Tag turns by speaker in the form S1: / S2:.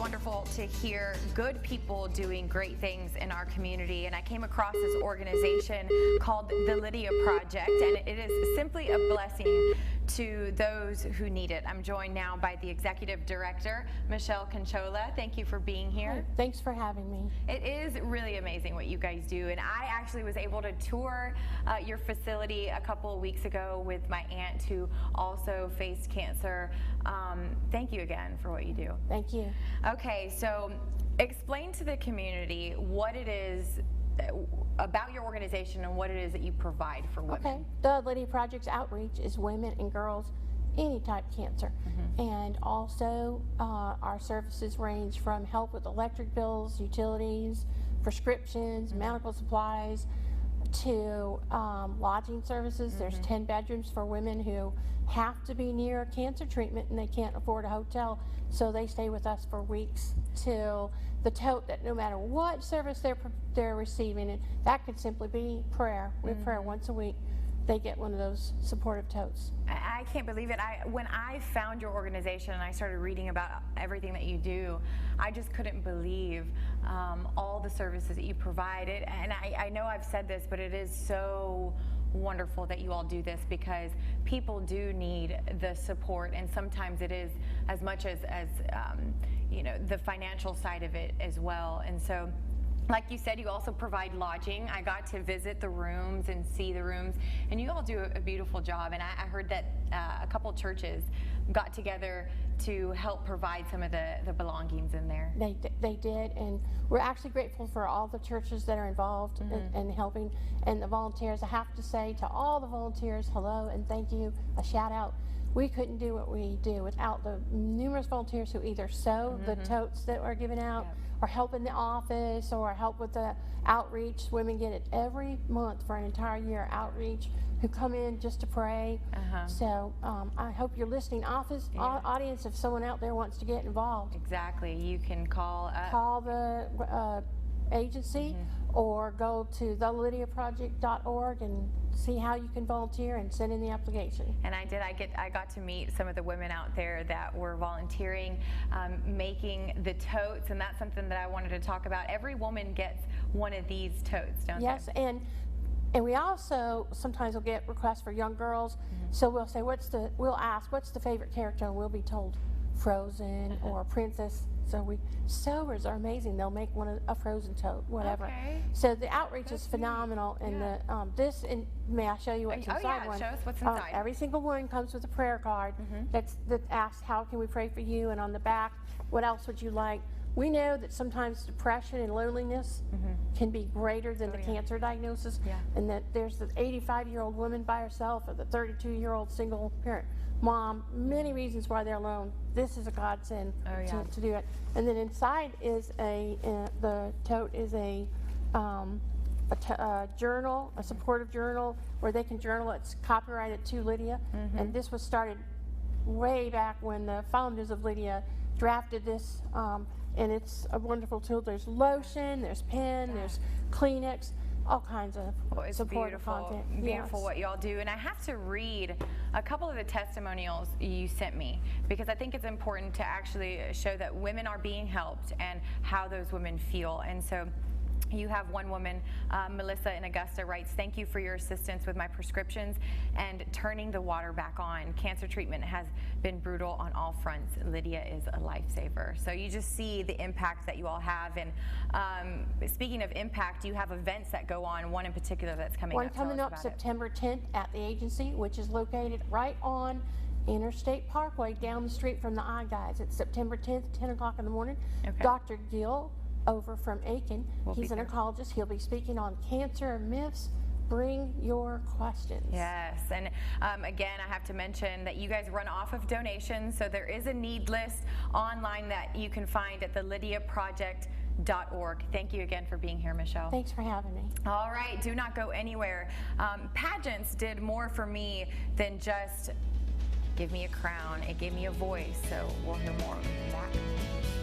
S1: wonderful to hear good people doing great things in our community, and I came across this organization called the Lydia Project, and it is simply a blessing to those who need it. I'm joined now by the Executive Director, Michelle Conchola. Thank you for being here.
S2: Hey, thanks for having me.
S1: It is really amazing what you guys do, and I actually was able to tour your facility a couple of weeks ago with my aunt who also faced cancer. Thank you again for what you do.
S2: Thank you.
S1: Okay, so explain to the community what it is about your organization and what it is that you provide for women.
S2: Okay, the Lydia Project's outreach is women and girls, any type of cancer. And also our services range from help with electric bills, utilities, prescriptions, medical supplies, to lodging services. There's 10 bedrooms for women who have to be near a cancer treatment and they can't afford a hotel, so they stay with us for weeks, till the tote that no matter what service they're receiving, and that could simply be prayer. We have prayer once a week. They get one of those supportive totes.
S1: I can't believe it. When I found your organization and I started reading about everything that you do, I just couldn't believe all the services that you provide. And I know I've said this, but it is so wonderful that you all do this, because people do need the support, and sometimes it is as much as you know, the financial side of it as well. And so, like you said, you also provide lodging. I got to visit the rooms and see the rooms, and you all do a beautiful job. And I heard that a couple churches got together to help provide some of the belongings in there.
S2: They did, and we're actually grateful for all the churches that are involved in helping, and the volunteers. I have to say to all the volunteers, hello and thank you, a shout out. We couldn't do what we do without the numerous volunteers who either sew the totes that are given out, or help in the office, or help with the outreach. Women get it every month for an entire year, outreach, who come in just to pray. So I hope you're listening, audience, if someone out there wants to get involved.
S1: Exactly. You can call
S2: the agency, or go to thelydiaproject.org and see how you can volunteer and send in the application.
S1: And I got to meet some of the women out there that were volunteering, making the totes, and that's something that I wanted to talk about. Every woman gets one of these totes, don't they?
S2: Yes, and we also sometimes will get requests for young girls. So we'll say, we'll ask, what's the favorite character? And we'll be told Frozen or Princess. So sewers are amazing. They'll make a Frozen tote, whatever.
S1: Okay.
S2: So the outreach is phenomenal. And the may I show you what's inside one?
S1: Show us what's inside.
S2: Every single one comes with a prayer card that asks, how can we pray for you? And on the back, what else would you like? We know that sometimes depression and loneliness can be greater than the cancer diagnosis, and that there's the 85-year-old woman by herself, or the 32-year-old single parent mom, many reasons why they're alone. This is a godsend to do it. And then inside is the tote is a journal, a supportive journal, where they can journal. It's copyrighted to Lydia, and this was started way back when the founders of Lydia drafted this, and it's a wonderful tool. There's lotion, there's pen, there's Kleenex, all kinds of supportive content.
S1: Beautiful what you all do. And I have to read a couple of the testimonials you sent me, because I think it's important to actually show that women are being helped and how those women feel. And so you have one woman, Melissa in Augusta, writes, "Thank you for your assistance with my prescriptions and turning the water back on. Cancer treatment has been brutal on all fronts. Lydia is a lifesaver." So you just see the impact that you all have. And speaking of impact, you have events that go on, one in particular that's coming up.
S2: One coming up September 10th at the agency, which is located right on Interstate Parkway, down the street from the Eye Guys. It's September 10th, 10 o'clock in the morning. Dr. Gill over from Aiken, he's an oncologist. He'll be speaking on cancer myths. Bring your questions.
S1: Yes, and again, I have to mention that you guys run off of donations, so there is a need list online that you can find at thelydiaproject.org. Thank you again for being here, Michelle.
S2: Thanks for having me.
S1: All right, do not go anywhere. Pageants did more for me than just give me a crown. It gave me a voice, so we'll hear more of that.